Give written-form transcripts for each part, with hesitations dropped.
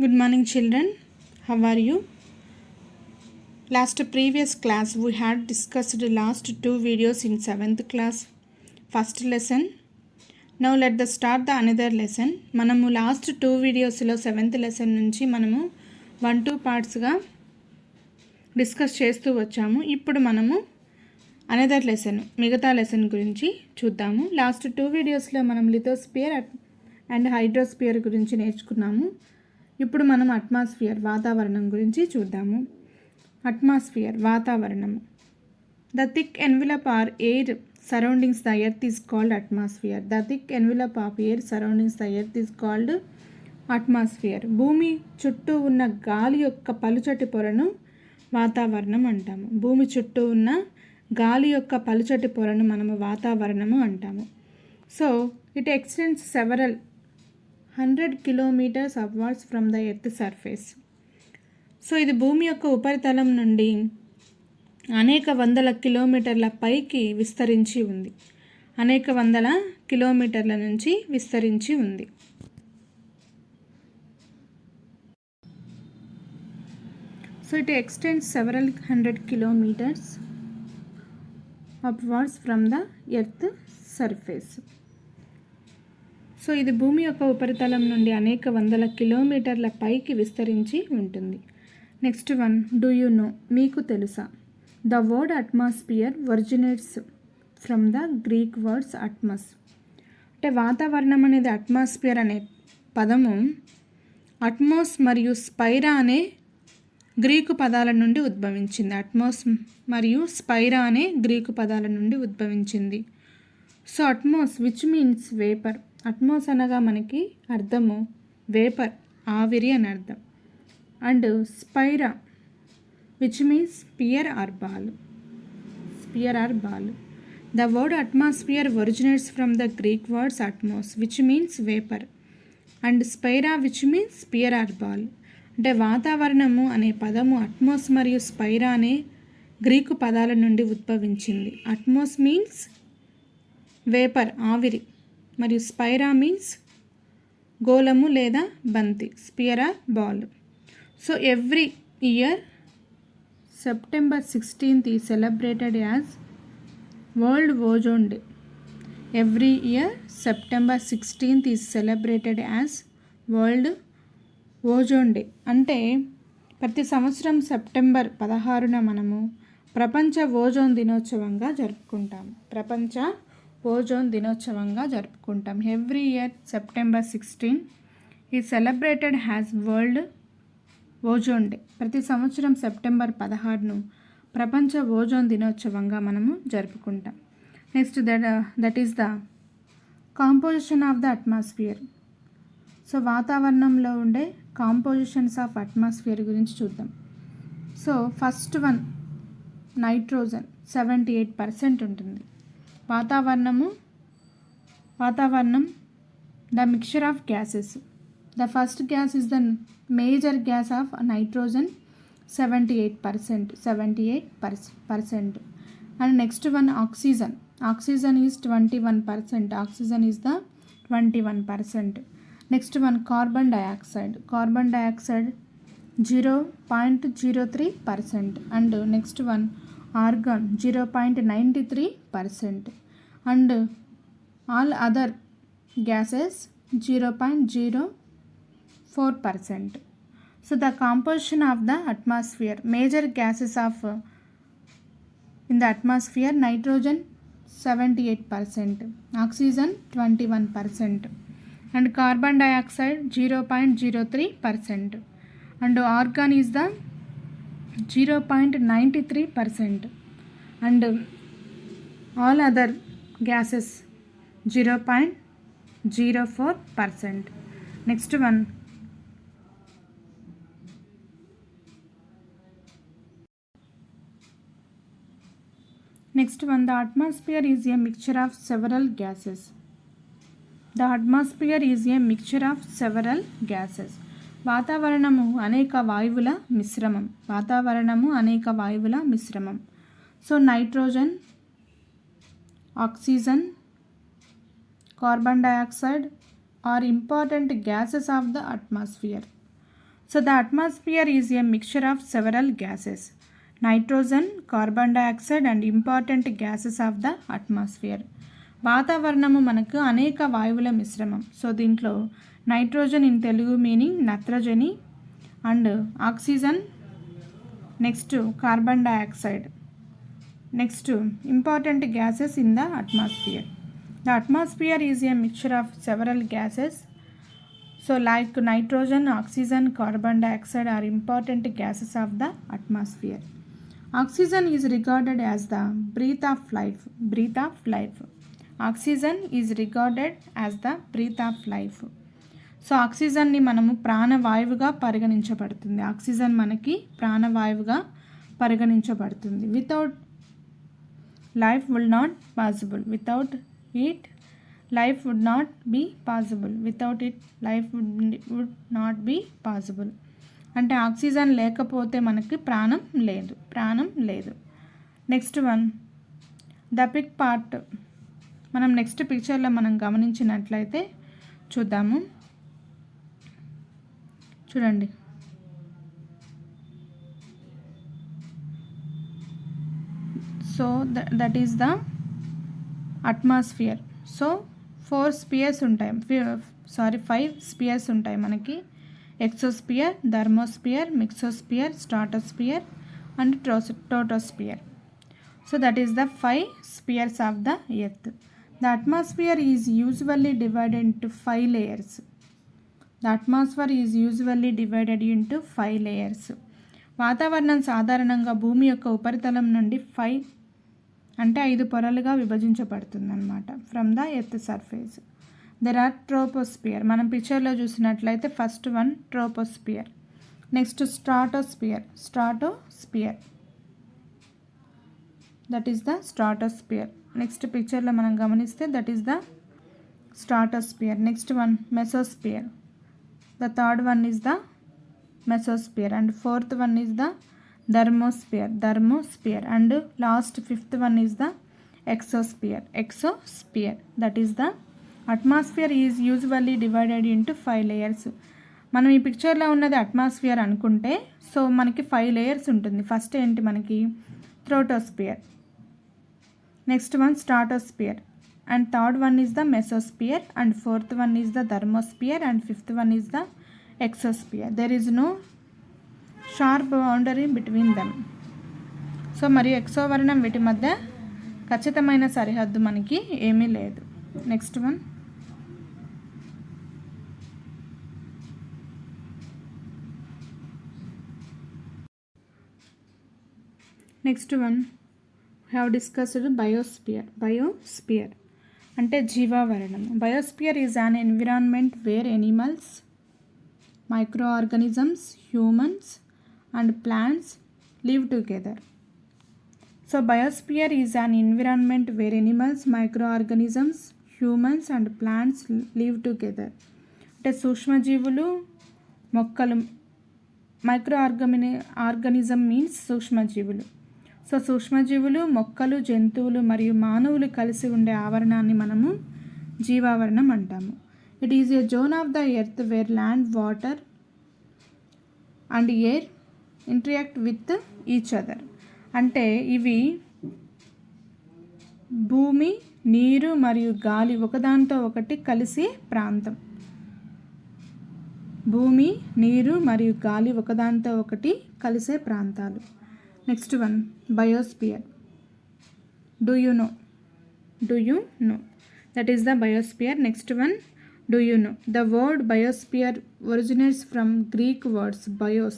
Good morning, children. How are you? Previous class we had discussed the last two videos in 7th class first lesson. Now let us start the another lesson. మనము last 2 వీడియోస్లో 7th lesson నుంచి మనము 1-2 పార్ట్స్గా discuss చేస్తూ వచ్చాము. ఇప్పుడు మనము another lesson మిగతా లెసన్ గురించి చూద్దాము. లాస్ట్ 2 వీడియోస్లో మనం లిథోస్పియర్ అండ్ హైడ్రోస్పియర్ గురించి నేర్చుకున్నాము. ఇప్పుడు మనం అట్మాస్ఫియర్ వాతావరణం గురించి చూద్దాము. అట్మాస్ఫియర్ వాతావరణము. The thick envelope or air surroundings the earth is called atmosphere. The thick envelope of air surroundings the earth is called atmosphere. భూమి చుట్టూ ఉన్న గాలి యొక్క పలుచటి పొరను వాతావరణం అంటాము. భూమి చుట్టూ ఉన్న గాలి యొక్క పలుచటి పొరను మనము వాతావరణము అంటాము. So it extends several 100 kilometers upwards from the earth surface. So ఇది భూమి యొక్క ఉపరితలం నుండి అనేక వందల కిలోమీటర్ల పైకి విస్తరించి ఉంది. అనేక వందల కిలోమీటర్ల నుంచి విస్తరించి ఉంది. So it extends several 100 kilometers upwards from the earth surface. So ఇది భూమి యొక్క ఉపరితలం నుండి అనేక వందల కిలోమీటర్ల పైకి విస్తరించి ఉంటుంది. Next one, do you know, మీకు తెలుసా? The word atmosphere originates from the Greek words Atmos. అంటే వాతావరణం అనేది అట్మాస్ఫియర్ అనే పదము అట్మోస్ మరియు స్పైరా అనే గ్రీకు పదాల నుండి ఉద్భవించింది. అట్మోస్ మరియు స్పైరా అనే గ్రీకు పదాల నుండి ఉద్భవించింది. So atmos which means vapour. Atmos అనగా మనకి అర్థము వేపర్, ఆవిరి అని అర్థం. And sphaira which means sphere or ball. Sphere or ball. The word atmosphere originates from the Greek words atmos which means vapour and sphaira which means sphere or ball. అంటే వాతావరణము అనే పదము అట్మోస్ మరియు స్పైరా అనే Greek పదాల నుండి ఉద్భవించింది. Atmos means vapour, ఆవిరి, మరియు స్పైరా మీన్స్ గోళము లేదా బంతి, sphere or ball. So every year September 16th is celebrated as world ozone day. Every year September 16th is celebrated as world ozone day. అంటే ప్రతి సంవత్సరం సెప్టెంబర్ 16న మనము ప్రపంచ ఓజోన్ దినోత్సవంగా జరుపుకుంటాము. ప్రపంచ ఓజోన్ దినోత్సవంగా జరుపుకుంటాం. Every year September 16 is celebrated has world ozone day. ప్రతి సంవత్సరం సెప్టెంబర్ 16ను ప్రపంచ ఓజోన్ దినోత్సవంగా మనము జరుపుకుంటాం. Next that is the composition of the atmosphere. So వాతావరణంలో ఉండే కాంపోజిషన్స్ ఆఫ్ అట్మాస్ఫియర్ గురించి చూద్దాం. సో ఫస్ట్ వన్ నైట్రోజన్ 78% ఉంటుంది. వాతావరణం the mixture of gases. The first gas is the major gas off nitrogen 78%. And next one oxygen. Oxygen is 21%. Oxygen is the 21%. Next one carbon dioxide. Carbon dioxide 0.03%. And next one organ 0.93%. and all other gases 0.04%. So the composition of the atmosphere, major gases of in the atmosphere, nitrogen 78%, oxygen 21%, and carbon dioxide 0.03%, and argon is the 0.93%, and all other gases 0.04%. Next one, the atmosphere is a mixture of several gases. The atmosphere is a mixture of several gases. వాతావరణము అనేక వాయువుల మిశ్రమం. So nitrogen, oxygen, carbon dioxide are important gases of the atmosphere. So the atmosphere is a mixture of several gases. Nitrogen, carbon dioxide and important gases of the atmosphere. వాతావరణము మనకు అనేక వాయువుల మిశ్రమం. So దీంట్లో నైట్రోజన్ ఇన్ తెలుగు మీనింగ్ నత్రజని, and oxygen, next carbon dioxide, next important gases in the atmosphere. The atmosphere is a mixture of several gases. So like nitrogen, oxygen, carbon dioxide are important gases of the atmosphere. Oxygen is regarded as the breath of life. Breath of life. Oxygen is regarded as the breath of life. So ఆక్సిజన్ని మనము ప్రాణవాయువుగా పరిగణించబడుతుంది. Oxygen మనకి ప్రాణవాయువుగా పరిగణించబడుతుంది. Without life will not possible. Without it life would not be possible. Without it life would not be possible. అంటే oxygen లేకపోతే మనకి ప్రాణం లేదు. Next one the pic part. మనం నెక్స్ట్ పిక్చర్లో మనం గమనించినట్లయితే చూద్దాము. చూడండి, so that is the atmosphere. So 4 spheres ఉంటాయి, 5 స్పియర్స్ ఉంటాయి మనకి. Exosphere, thermosphere, mesosphere, stratosphere and troposphere. So that is the 5 spheres of the earth. The atmosphere is usually divided into 5 layers. The atmosphere is usually divided into 5 layers. వాతావరణం సాధారణంగా భూమి యొక్క ఉపరితలం నుండి 5 పొరలుగా విభజించబడుతుంది అన్నమాట. From the earth surface there are troposphere. మనం పిక్చర్లో చూసినట్లయితే first one troposphere, next stratosphere, that is the stratosphere. Next పిక్చర్లో మనం గమనిస్తే that is the stratosphere. Next one mesosphere, the third one is the mesosphere and fourth one is the thermosphere and last fifth one is the exosphere. That is the atmosphere is usually divided into 5 layers. మనం ఈ పిక్చర్లో ఉన్నది atmosphere అనుకుంటే so మనకి 5 layers ఉంటుంది. First ఏంటి మనకి troposphere, next one stratosphere and third one is the mesosphere and fourth one is the thermosphere and fifth one is the exosphere. There is no sharp boundary between them. So మరియు ఎక్సోవర్ణం వీటి మధ్య ఖచ్చితమైన సరిహద్దు మనకి ఏమీ లేదు. Next one have discussed biosphere అంటే జీవావరణం. Biosphere is an environment where animals, micro organisms, humans and plants live together. So biosphere is an environment where animals, microorganisms, humans and plants live together. అంటే సూక్ష్మజీవులు, మొక్కలు, micro organism means సూక్ష్మజీవులు. So సూక్ష్మజీవులు, మొక్కలు, జంతువులు మరియు మానవులు కలిసి ఉండే ఆవరణాన్ని మనము జీవావరణం అంటాము. It is a zone of the earth where land, water and air interact with each other. అంటే ఇవి భూమి, నీరు మరియు గాలి ఒకదానితో ఒకటి కలిసే ప్రాంతం. భూమి, నీరు మరియు గాలి ఒకదానితో ఒకటి కలిసే ప్రాంతాలు. Next one biosphere. Do you know? That is the biosphere. Next one do you know? The word biosphere originates from Greek words bios,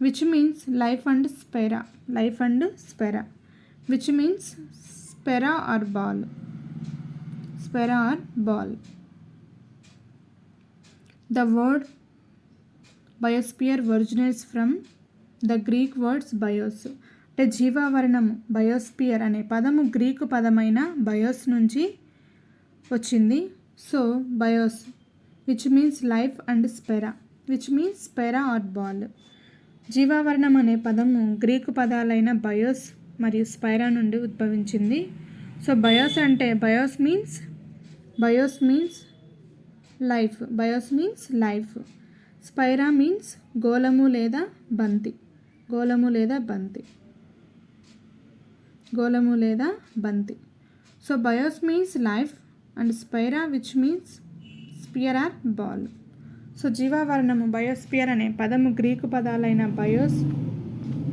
which means life and spera, which means spera or ball. The word biosphere originates from the Greek words bios. అంటే జీవావరణము biosphere అనే పదము Greek పదమైన bios నుంచి వచ్చింది. So bios which means life and sphaira or ball. జీవావరణం అనే పదము Greek పదాలైన బయోస్ మరియు స్పైరా నుండి ఉద్భవించింది. సో బయోస్ అంటే bios means life, bios means life. Sphaira means గోళము లేదా బంతి, గోళము లేదా బంతి, గోళము లేదా బంతి. So bios means life and sphaira which means sphere or ball. So జీవావరణము బయోస్పియర్ అనే పదము గ్రీకు పదాలైన బయోస్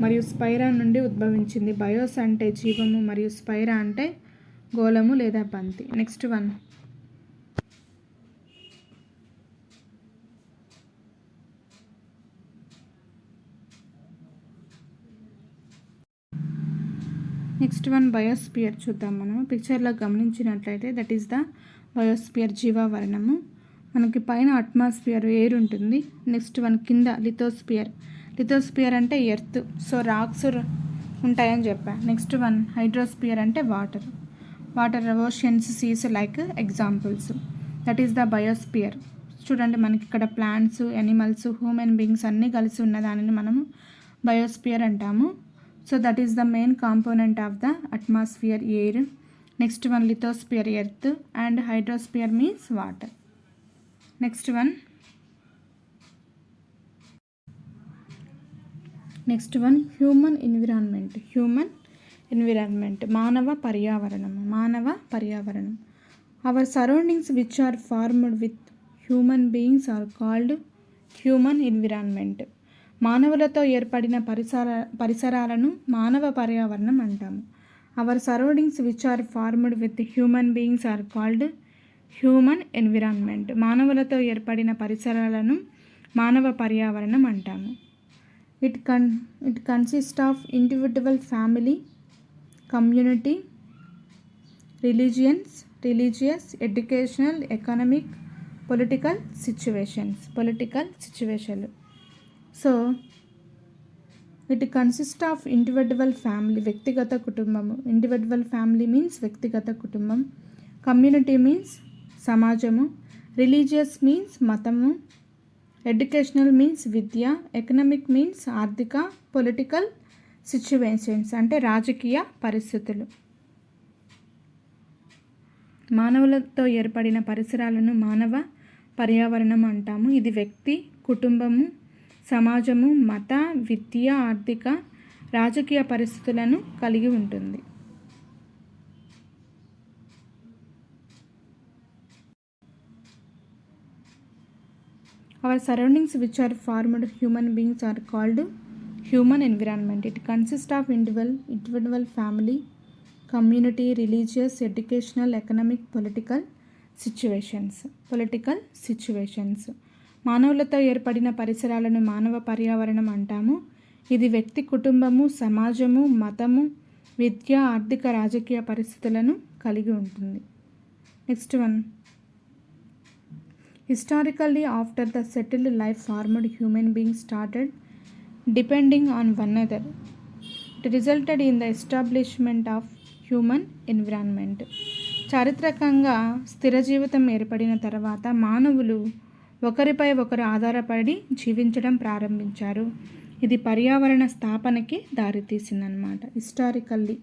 మరియు స్పైరా నుండి ఉద్భవించింది. బయోస్ అంటే జీవము మరియు స్పైరా అంటే గోళము లేదా బంతి. నెక్స్ట్ వన్, బయోస్పియర్ చూద్దాం. మనం పిక్చర్లో గమనించినట్లయితే దట్ ఈస్ ద బయోస్పియర్, జీవావరణము. మనకి పైన అట్మాస్ఫియర్, ఎయిర్ ఉంటుంది. నెక్స్ట్ వన్ కింద లిథోస్పియర్, లిథోస్పియర్ అంటే ఎర్త్, సో రాక్స్ ఉంటాయని చెప్పా. నెక్స్ట్ వన్ హైడ్రోస్పియర్ అంటే water, water, oceans, seas like examples. That is the biosphere. చూడండి మనకి ఇక్కడ ప్లాంట్స్, యానిమల్స్, హ్యూమన్ బీయింగ్స్ అన్నీ కలిసి ఉన్న దానిని మనము బయోస్పియర్ అంటాము. So that is the main component of the atmosphere, air. Next one lithosphere earth and hydrosphere means water. Next one human environment, human environment మానవ పర్యావరణము, మానవ పర్యావరణం. Our surroundings which are formed with human beings are called human environment. మానవులతో ఏర్పడిన పరిసరాలను మానవ పర్యావరణం అంటాము. Our surroundings which are formed with human beings are called human environment. మానవులతో ఏర్పడిన పరిసరాలను మానవ పర్యావరణం అంటాము. It consist of individual, family, community, religious, educational, economic, political సిచ్యువేషన్లు. So it consist of individual family, వ్యక్తిగత కుటుంబము. ఇండివిజువల్ ఫ్యామిలీ మీన్స్ వ్యక్తిగత కుటుంబం. కమ్యూనిటీ మీన్స్ సమాజము. రిలీజియస్ మీన్స్ మతము. ఎడ్యుకేషనల్ మీన్స్ విద్య. ఎకనామిక్ మీన్స్ ఆర్థిక. పొలిటికల్ సిచ్యువేషన్స్ అంటే రాజకీయ పరిస్థితులు. మానవులతో ఏర్పడిన పరిసరాలను మానవ పర్యావరణం అంటాము. ఇది వ్యక్తి, కుటుంబము, సమాజము, మత, విద్య, ఆర్థిక, రాజకీయ పరిస్థితులను కలిగి ఉంటుంది. Our surroundings which are formed human beings are called human environment. It consists of individual, family, community, religious, educational, economic, political situations. మానవులతో ఏర్పడిన పరిసరాలను మానవ పర్యావరణం అంటాము. ఇది వ్యక్తి, కుటుంబము, సమాజము, మతము, విద్య, ఆర్థిక, రాజకీయ పరిస్థితులను కలిగి ఉంటుంది. Next one, historically after the settled life formed human being started depending on one another. It resulted in the establishment of human environment. చారిత్రకంగా స్థిర జీవితం ఏర్పడిన తర్వాత మానవులు ఒకరిపై ఒకరు ఆధారపడి జీవించడం ప్రారంభించారు. ఇది పర్యావరణ స్థాపనకి దారితీసిందనమాట. హిస్టారికల్లీ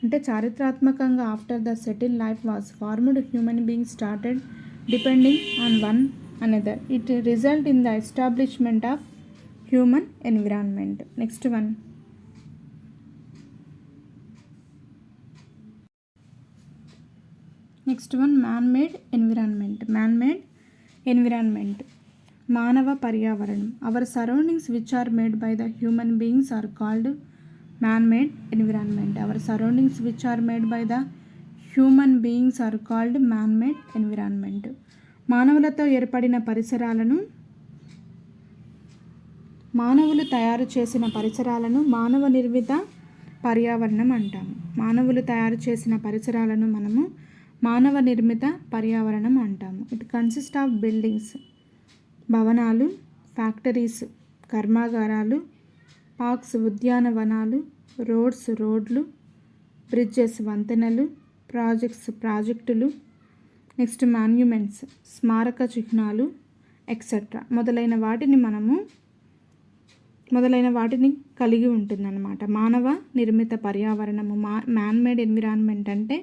అంటే చారిత్రాత్మకంగా after the settle life was formed human being started depending on one another. It result in the establishment of human environment. Next one, man made environment మానవ పర్యావరణం. Our surroundings which are made by the human beings are called man made environment. Our surroundings which are made by the human beings are called man made environment. మానవులతో ఏర్పడిన పరిసరాలను, మానవులు తయారు చేసిన పరిసరాలను మానవ నిర్మిత పర్యావరణం అంటాము. మానవులు తయారు చేసిన పరిసరాలను మనము మానవ నిర్మిత పర్యావరణం అంటాము. ఇట్ కన్సిస్ట్ ఆఫ్ బిల్డింగ్స్, భవనాలు, ఫ్యాక్టరీస్, కర్మాగారాలు, పార్క్స్, ఉద్యానవనాలు, రోడ్లు, బ్రిడ్జెస్, వంతెనలు, ప్రాజెక్టులు, నెక్స్ట్ మాన్యుమెంట్స్, స్మారక చిహ్నాలు, ఎక్సెట్రా మొదలైన వాటిని కలిగి ఉంటుందన్నమాట. మానవ నిర్మిత పర్యావరణము, మ్యాన్ మేడ్ ఎన్విరాన్మెంట్ అంటే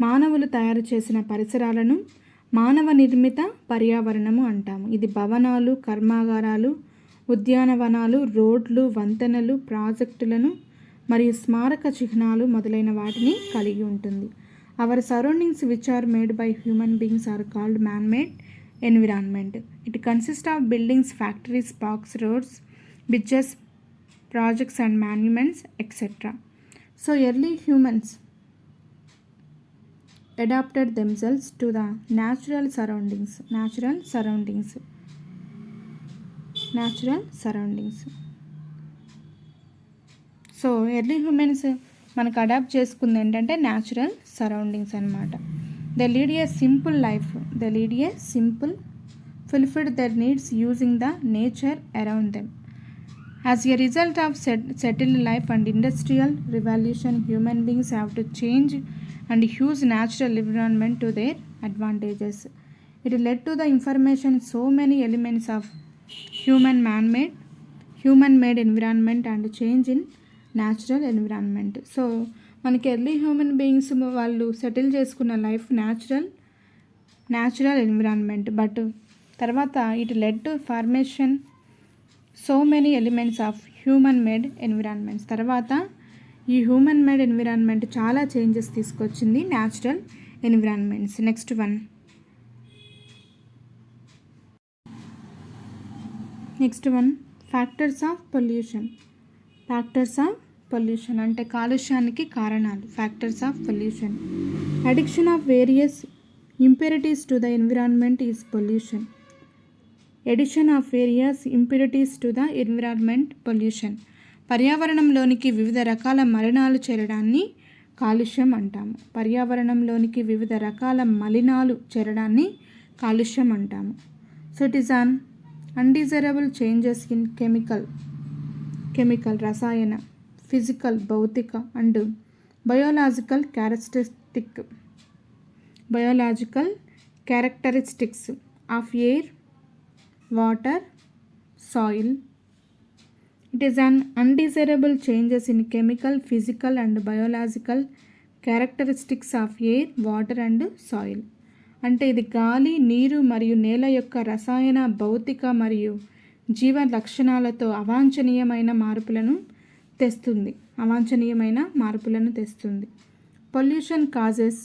మానవులు తయారు చేసిన పరిసరాలను మానవ నిర్మిత పర్యావరణము అంటాము. ఇది భవనాలు, కర్మాగారాలు, ఉద్యానవనాలు, రోడ్లు, వంతెనలు, ప్రాజెక్టులను మరియు స్మారక చిహ్నాలు మొదలైన వాటిని కలిగి ఉంటుంది. Our surroundings which are made by human beings are called man made environment. It consist of buildings, factories, parks, roads, beaches, projects and monuments, etc. So early humans adapted themselves to the natural surroundings. So early humans మనకు adapt చేసుకుంది ఏంటంటే natural surroundings అనమాట. They lead a simple life, fulfilled their needs using the nature around them. As a result of settled life and industrial revolution, human beings have to change and use natural environment to their advantages. It led to the information so many elements of human-made environment and change in natural environment. So మనకి early human beings వాళ్ళు settle చేసుకున్న life natural environment. But తర్వాత it led to formation so many elements of human made environments. తర్వాత ఈ human made environment చాలా changes తీసుకొచ్చింది natural environments. Next one factors of pollution అంటే కాలుష్యానికి కారణాలు. Factors of pollution. Addiction of various impurities to the environment is pollution. Addition of various impurities to the environment pollution. పర్యావరణంలోనికి వివిధ రకాల మలినాలు చేరడాన్ని కాలుష్యం అంటాము. So it is an undesirable changes in chemical రసాయన, physical భౌతిక and biological characteristics of air, water, soil. It is an undesirable changes in chemical, physical and biological characteristics of air, water and soil. అంటే ఇది గాలి, నీరు మరియు నేల యొక్క రసాయన, భౌతిక మరియు జీవ లక్షణాలతో అవాంఛనీయమైన మార్పులను తెస్తుంది. Pollution causes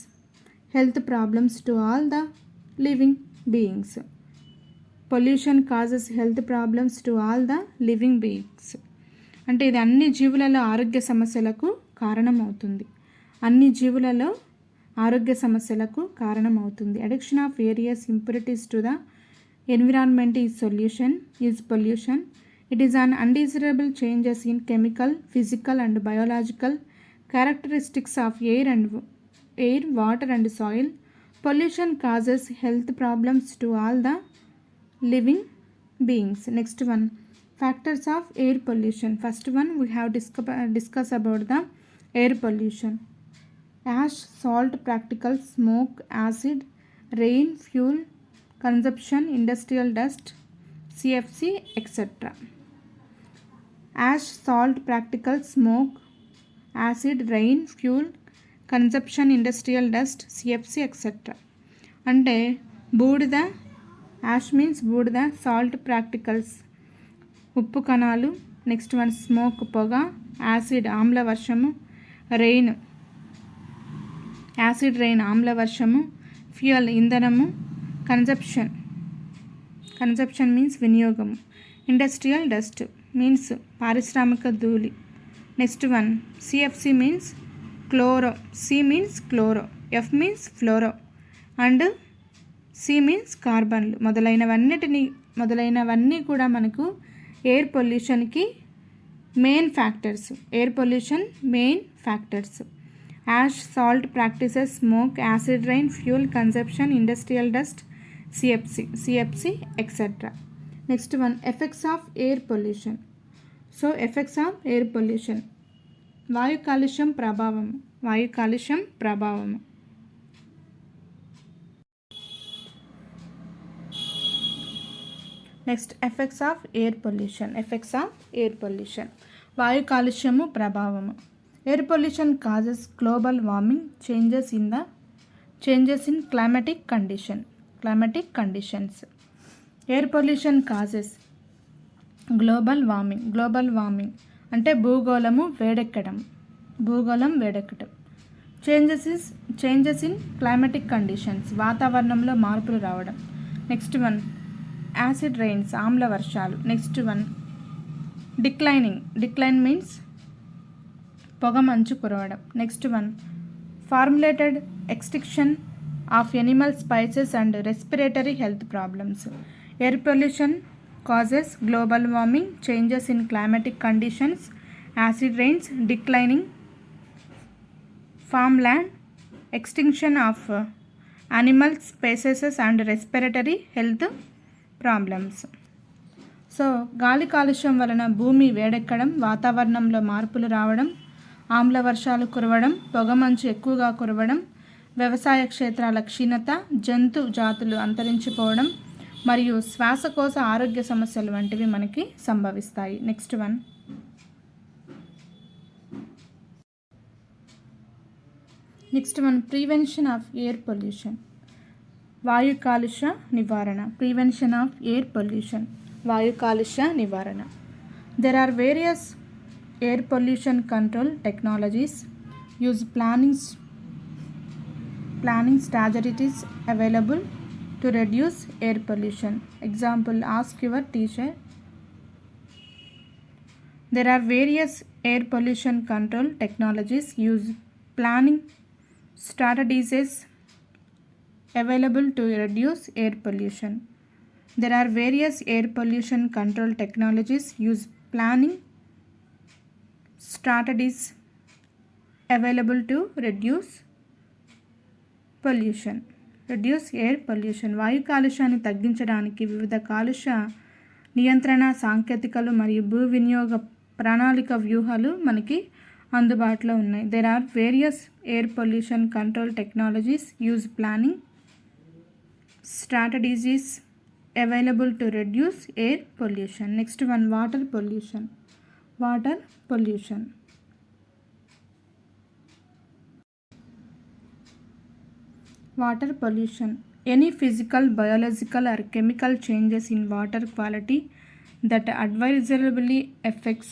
health problems to all the living beings. అంటే ఇది అన్ని జీవులలో ఆరోగ్య సమస్యలకు కారణమవుతుంది. Addiction of various impurities to the environment is pollution. It is an undesirable changes in chemical, physical and biological characteristics of air, water and soil. Pollution causes health problems to all the living beings. Next one, factors of air pollution. First one, we have discuss about the air pollution. Ash, salt, practical smoke, acid, rain, fuel consumption, industrial dust, CFC, etc. Ash, salt, practical smoke, acid, rain, fuel consumption, industrial dust, CFC, etc. అంటే బూడిద, ash means బూడిద, salt practicals ఉప్పు కణాలు, next one smoke పొగ, acid ఆమ్ల వర్షము, acid rain ఆమ్ల వర్షము, ఫ్యూయల్ ఇంధనము, కన్జప్షన్ మీన్స్ వినియోగము, ఇండస్ట్రియల్ డస్ట్ మీన్స్ పారిశ్రామిక ధూళి. Next one CFC means chloro, C means chloro, F means fluoro and C means కార్బన్లు మొదలైనవన్నీ కూడా మనకు ఎయిర్ పొల్యూషన్కి main factors. Ash, salt practices, smoke, acid rain, fuel consumption, industrial dust, CFC etcetera. Next one effects of air pollution. So effects of air pollution. వాయు కాలుష్యం ప్రభావము. Next effects of air pollution. వాయు కాలుష్యము ప్రభావము. Air pollution causes global warming, changes in climatic condition. climatic conditions. Air pollution causes global warming అంటే భూగోళం వేడెక్కడం. Changes in climatic conditions, వాతావరణంలో మార్పులు రావడం. నెక్స్ట్ వన్ యాసిడ్ రెయిన్స్, ఆమ్ల వర్షాలు. నెక్స్ట్ వన్ డిక్లైన్ మీన్స్ పొగ మంచు కురవడం. Next one formulated extinction of animal spices and respiratory health problems. Air pollution causes global warming, changes in climatic conditions, acid rains, declining farmland, extinction of animal species and respiratory health problems. So గాలి కాలుష్యం వలన భూమి వేడెక్కడం, వాతావరణంలో మార్పులు రావడం, ఆమ్ల వర్షాలు కురవడం, పొగమంచు ఎక్కువగా కురవడం, వ్యవసాయ క్షేత్రాల క్షీణత, జంతు జాతులు అంతరించిపోవడం మరియు శ్వాసకోశ ఆరోగ్య సమస్యలు వంటివి మనకి సంభవిస్తాయి. Next one prevention of air pollution, వాయు కాలుష్య నివారణ. ప్రివెన్షన్ ఆఫ్ ఎయిర్ పొల్యూషన్, వాయు కాలుష్య నివారణ. There are various air pollution control technologies use planning strategies available to reduce air pollution. Example, ask your teacher. There are various air pollution control technologies use planning strategies available to reduce air pollution. There are various air pollution control technologies use planning strategies available to reduce air pollution. వాయు కాలుష్యాన్ని తగ్గించడానికి వివిధ కాలుష్య నియంత్రణ సాంకేతికలు మరియు భూ వినియోగ ప్రణాళిక వ్యూహాలు మనకి అందుబాటులో ఉన్నాయి. There are various air pollution control technologies use planning strategies available to reduce air pollution. Next one water pollution. Water pollution. Any physical, biological or chemical changes in water quality that adversely affects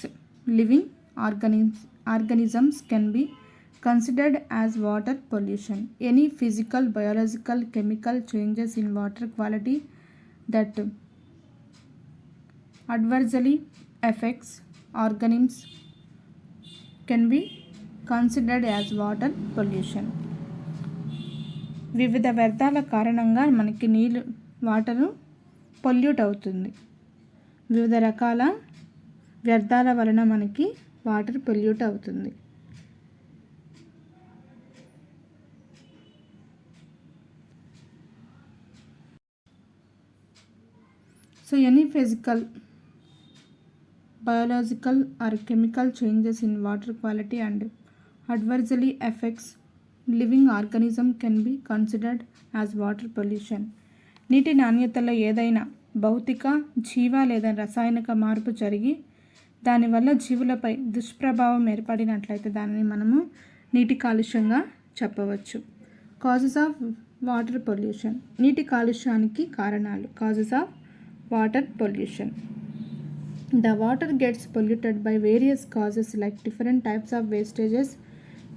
living organisms can be considered as water pollution. Any physical, biological, chemical changes in water quality that adversely affects organisms can be considered as water pollution. వివిధ వ్యర్థాల కారణంగా మనకి water pollute అవుతుంది. వివిధ రకాల వ్యర్థాల వలన మనకి వాటర్ పొల్యూట్ అవుతుంది. So any physical, biological are chemical changes in water quality and adversely affects living organism can be considered as water pollution. నీటి నాణ్యతలో ఏదైనా భౌతిక, జీవ లేదా రసాయనిక మార్పు జరిగి దానివల్ల జీవులపై దుష్ప్రభావం ఏర్పడినట్లయితే దానిని మనము నీటి కాలుష్యంగా చెప్పవచ్చు. కాజెస్ ఆఫ్ వాటర్ పొల్యూషన్, నీటి కాలుష్యానికి కారణాలు. Causes of water pollution. The water gets polluted by various causes like different types of wastages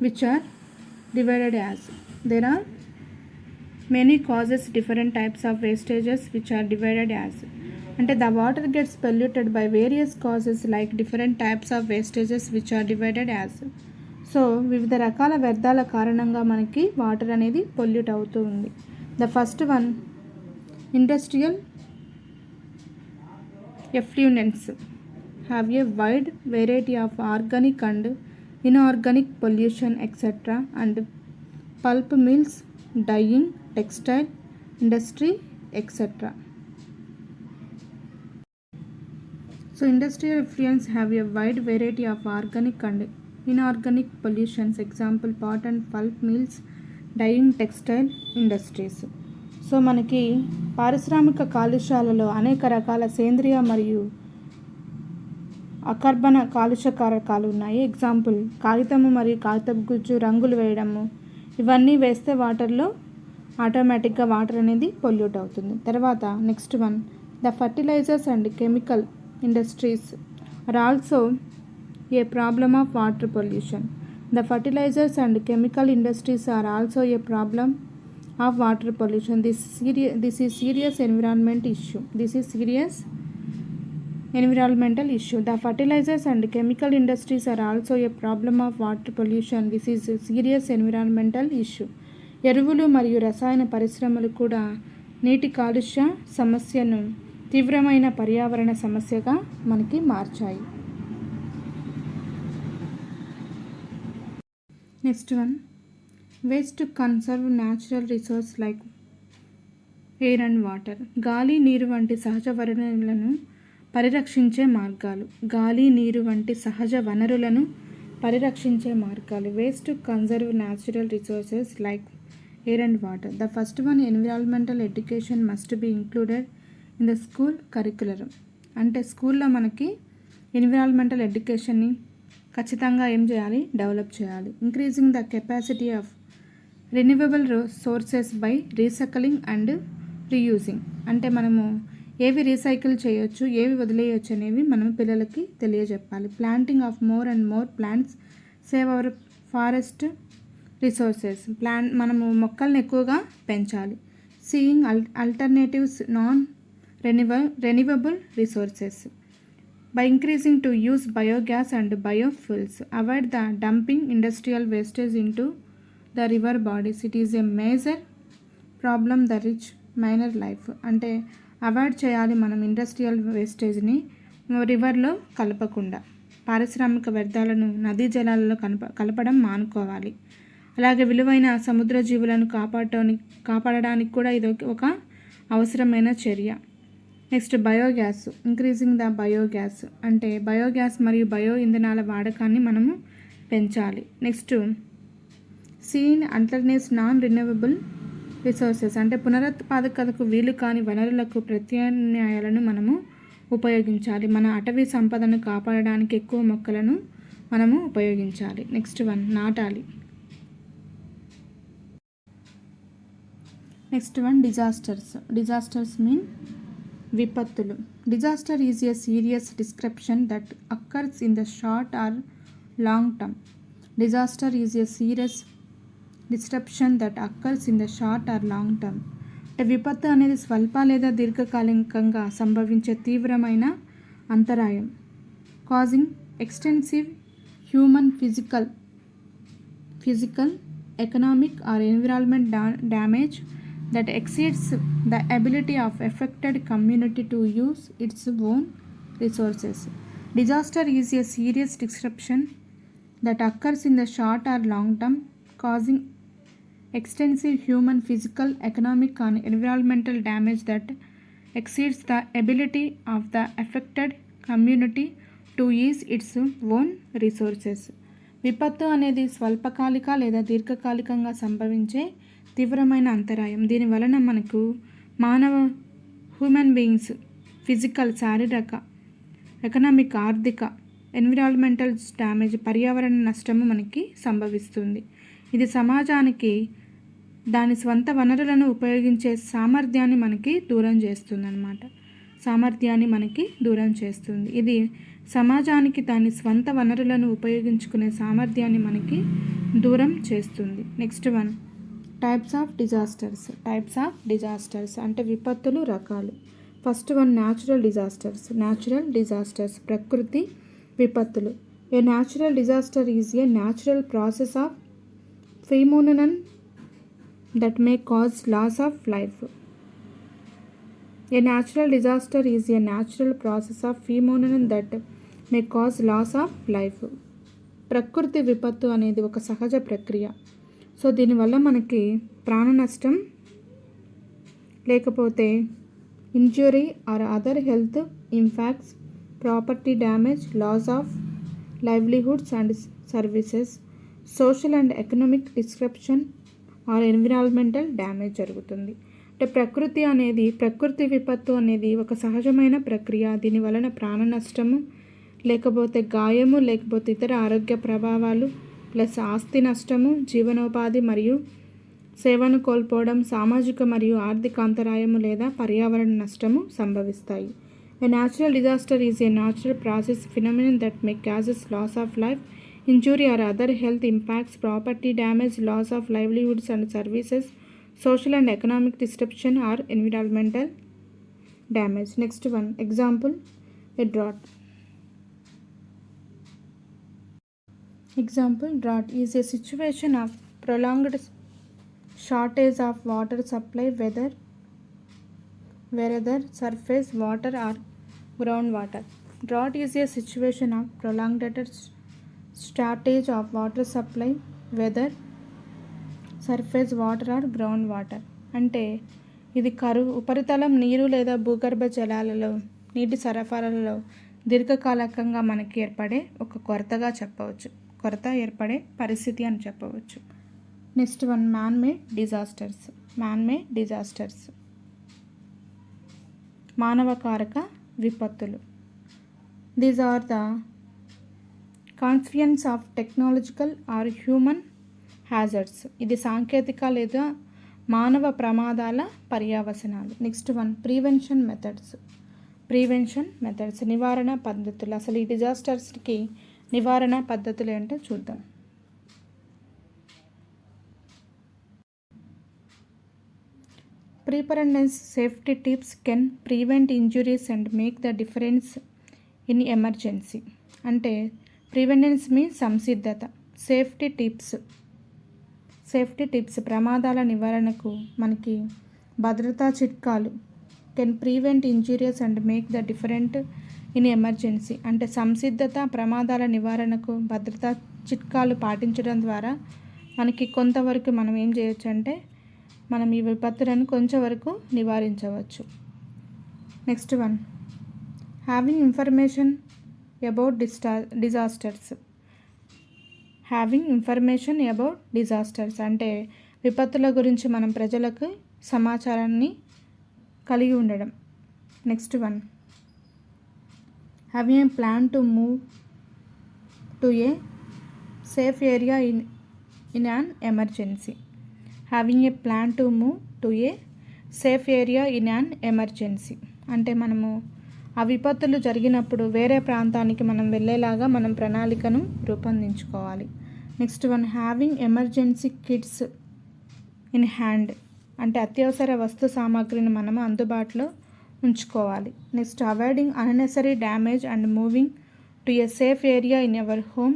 which are divided as. There are many causes, different types of wastages which are divided as. అంటే the water gets polluted by various causes like different types of wastages which are divided as. So వివిధ రకాల వ్యర్థాల కారణంగా మనకి water అనేది pollute అవుతూ ఉంది. The first one industrial effluents have a wide variety of organic and inorganic pollution etc. and pulp mills, dyeing, textile industry etc. So industrial effluents have a wide variety of organic and inorganic pollutions. Example, pot and pulp mills, dyeing, textile industries. So మనకి పారిశ్రామిక కాలుష్యాలలో అనేక రకాల సేంద్రియ మరియు అకర్బన కాలుష్య కారకాలు ఉన్నాయి. ఎగ్జాంపుల్, కాగితము మరియు కాగితపు గుజ్జు, రంగులు వేయడము, ఇవన్నీ వేస్తే వాటర్లో ఆటోమేటిక్గా వాటర్ అనేది పొల్యూట్ అవుతుంది. తర్వాత next one, the fertilisers and chemical industries are also a problem of water pollution. The fertilisers and chemical industries are also a problem of water pollution. This is serious environmental issue. The fertilizers and chemical industries are also a problem of water pollution. This is a serious environmental issue. ఎరువులు మరియు రసాయన పరిశ్రమలు కూడా నీటి కాలుష్య సమస్యను తీవ్రమైన పర్యావరణ సమస్యగా మనకి మార్చాయి. Next one, ways to conserve natural resources like air and water. గాలి నీరు వంటి సహజ వనరులను పరిరక్షించే మార్గాలు. ways to conserve natural resources like air and water. The first one, environmental education must be included in the school curriculum. అంటే స్కూల్లో మనకి environmental ఎడ్యుకేషన్ని ఖచ్చితంగా ఏం చేయాలి, డెవలప్ చేయాలి. Increasing the capacity of renewable sources by recycling and reusing. అంటే మనము ఏవి రీసైకిల్ చేయొచ్చు, ఏవి వదిలేయచ్చు అనేవి మనం పిల్లలకి తెలియజెప్పాలి. Planting of more and more plants save our forest resources. మనము మొక్కల్ని ఎక్కువగా పెంచాలి. Seeing alternatives non renewable resources by increasing to use biogas and biofuels. Avoid the dumping industrial wastage into the river bodies. It is a major problem the rich minor life. అంటే avoid చేయాలి మనం industrial వేస్టేజ్ని రివర్లో కలపకుండా. పారిశ్రామిక వ్యర్థాలను నదీ జలాలలో కలపడం మానుకోవాలి. అలాగే విలువైన సముద్ర జీవులను కాపాడడానికి కూడా ఇది ఒక అవసరమైన చర్య. Next biogas. Increasing the biogas అంటే బయోగ్యాస్ మరియు బయో ఇంధనాల వాడకాన్ని మనము పెంచాలి. Next seen alternates non renewable resources అంటే పునరుత్పాదకతకు వీలు కాని వనరులకు ప్రత్యామ్నాయాలను మనము ఉపయోగించాలి. మన అటవీ సంపదను కాపాడడానికి ఎక్కువ మొక్కలను మనము ఉపయోగించాలి. నెక్స్ట్ వన్, నాటాలి. నెక్స్ట్ వన్, డిజాస్టర్స్ మీన్ విపత్తులు. Disaster is a serious description that occurs in the short or long term. Disaster is a serious disruption that occurs in the short or long term. అంటే విపత్తు అనేది స్వల్ప లేదా దీర్ఘకాలికంగా సంభవించే తీవ్రమైన అంతరాయం. Causing extensive human physical economic or environment damage that exceeds the ability of affected community to use its own resources. Disaster is a serious disruption that occurs in the short or long term, causing extensive human, physical, economic and environmental damage that exceeds the ability of the affected community to use its own resources. విపత్తు అనేది స్వల్పకాలిక లేదా దీర్ఘకాలికంగా సంభవించే తీవ్రమైన అంతరాయం. దీని వలన మనకు హ్యూమన్ బీయింగ్స్ ఫిజికల్, శారీరక, ఎకనామిక్, ఆర్థిక, ఎన్విరాన్మెంటల్ డ్యామేజ్, పర్యావరణ నష్టము మనకి సంభవిస్తుంది. ఇది సమాజానికి దాని స్వంత వనరులను ఉపయోగించే సామర్థ్యాన్ని మనకి దూరం చేస్తుంది. ఇది సమాజానికి దాని స్వంత వనరులను ఉపయోగించుకునే సామర్థ్యాన్ని మనకి దూరం చేస్తుంది. Next one, types of disasters అంటే విపత్తులు రకాలు. ఫస్ట్ వన్, న్యాచురల్ డిజాస్టర్స్ ప్రకృతి విపత్తులు. A natural disaster is a natural process of phenomenon that may cause loss of life. A natural disaster is a natural process of phenomenon that may cause loss of life. ప్రకృతి విపత్తు అనేది ఒక సహజ ప్రక్రియ. So దీనివల్ల మనకి ప్రాణ నష్టం లేకపోతే injury or other health impacts, property damage, loss of livelihoods and services, social and economic disruption or environmental damage జరుగుతుంది. అంటే ప్రకృతి విపత్తు అనేది ఒక సహజమైన ప్రక్రియ. దీని వలన ప్రాణ నష్టము లేకపోతే గాయము లేకపోతే ఇతర ఆరోగ్య ప్రభావాలు ప్లస్ ఆస్తి నష్టము, జీవనోపాధి మరియు సేవను కోల్పోవడం, సామాజిక మరియు ఆర్థిక అంతరాయము లేదా పర్యావరణ నష్టము సంభవిస్తాయి. A natural disaster is a natural process phenomenon that may causes loss of life, injury or other health impacts, property damage, loss of livelihoods and services, social and economic disruption or environmental damage. Next one, example, a drought. Example, drought is a situation of prolonged shortage of water supply, whether surface water or groundwater. Drought is a situation of prolonged shortage of water supply, whether surface water or groundwater. అంటే ఇది కరువు, ఉపరితలం నీరు లేదా భూగర్భ జలాలలో నీటి సరఫరాలలో దీర్ఘకాలికంగా మనకి ఏర్పడే ఒక కొరతగా చెప్పవచ్చు, కొరత ఏర్పడే పరిస్థితి అని చెప్పవచ్చు. Next one, man made disasters. మానవకారక విపత్తులు. These are the consequence of technological or human hazards. ఇది సాంకేతిక లేదా మానవ ప్రమాదాల పర్యవసానాలు. Next one, prevention methods. నివారణ పద్ధతులు. అసలు ఈ డిజాస్టర్స్కి నివారణ పద్ధతులు ఏంటో చూద్దాం. Preparedness safety tips can prevent injuries and make the difference in emergency. అంటే ప్రివెండెన్స్ మీన్స్ సంసిద్ధత. సేఫ్టీ టిప్స్ ప్రమాదాల నివారణకు మనకి భద్రతా చిట్కాలు. Can prevent injurious and make the different in emergency. అంటే సంసిద్ధత, ప్రమాదాల నివారణకు భద్రతా చిట్కాలు పాటించడం ద్వారా మనకి కొంతవరకు మనం ఏం చేయొచ్చు అంటే మనం ఈ విపత్తులను కొంచెం వరకు నివారించవచ్చు. Next one, having information about disasters. అంటే విపత్తుల గురించి మనం ప్రజలకు సమాచారాన్ని కలిగి ఉండడం. Next one, having a plan to move to a safe area in an emergency. Having a plan to move to a safe area in an emergency. అంటే మనము ఆ విపత్తులు జరిగినప్పుడు వేరే ప్రాంతానికి మనం వెళ్ళేలాగా మనం ప్రణాళికను రూపొందించుకోవాలి. Next one, having emergency kits in hand. అంటే అత్యవసర వస్తు సామాగ్రిని మనము అందుబాటులో ఉంచుకోవాలి. Next, avoiding unnecessary damage and moving to a safe area in our home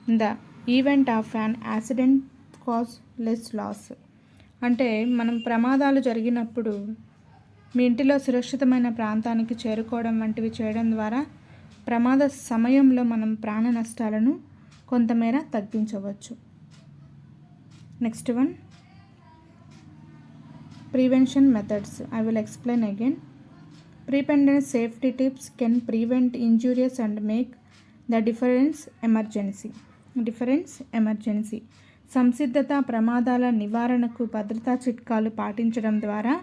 in the event of an accident cause less loss. అంటే మనం ప్రమాదాలు జరిగినప్పుడు మీ ఇంటిలో సురక్షితమైన ప్రాంతానికి చేరుకోవడం వంటివి చేయడం ద్వారా ప్రమాద సమయంలో మనం ప్రాణ నష్టాలను కొంతమేర తగ్గించవచ్చు. Next one, prevention methods. I will explain again. Preparedness safety tips can prevent injurious and make the difference emergency. సంసిద్ధత, ప్రమాదాల నివారణకు భద్రతా చిట్కాలు పాటించడం ద్వారా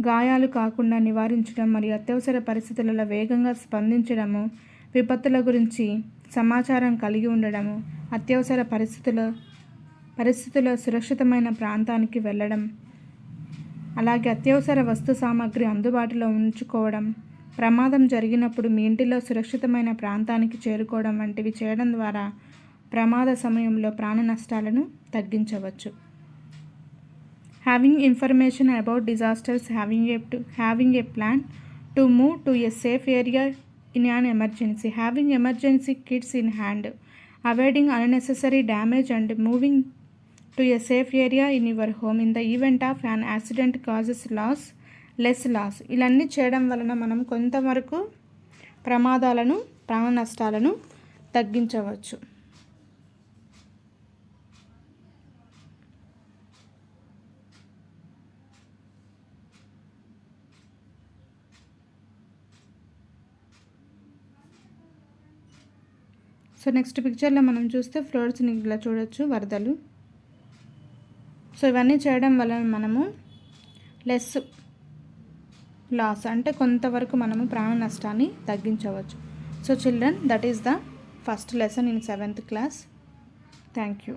గాయాలు కాకుండా నివారించడం మరియు అత్యవసర పరిస్థితులలో వేగంగా స్పందించడము, విపత్తుల గురించి సమాచారం కలిగి ఉండడము, అత్యవసర పరిస్థితుల్లో సురక్షితమైన ప్రాంతానికి వెళ్ళడం, అలాగే అత్యవసర వస్తు సామాగ్రి అందుబాటులో ఉంచుకోవడం, ప్రమాదం జరిగినప్పుడు మీ ఇంటిలో సురక్షితమైన ప్రాంతానికి చేరుకోవడం వంటివి చేయడం ద్వారా ప్రమాద సమయంలో ప్రాణ నష్టాలను తగ్గించవచ్చు. Having information about disasters, having a plan to move to a safe area in an emergency, having emergency kits in hand, avoiding unnecessary damage and moving to a safe area in your home in the event of an accident causes less loss. ఇవన్నీ చేయడం వలన మనం కొంతవరకు ప్రమాదాలను, ప్రాణ నష్టాలను తగ్గించవచ్చు. So next పిక్చర్లో మనం చూస్తే ఫ్లోడ్స్ని ఇలా చూడొచ్చు, వరదలు. సో ఇవన్నీ చేయడం వలన మనము లెస్ లాస్ అంటే కొంతవరకు మనము ప్రాణ నష్టాన్ని తగ్గించవచ్చు. So children, that is the first lesson in 7th class. Thank you.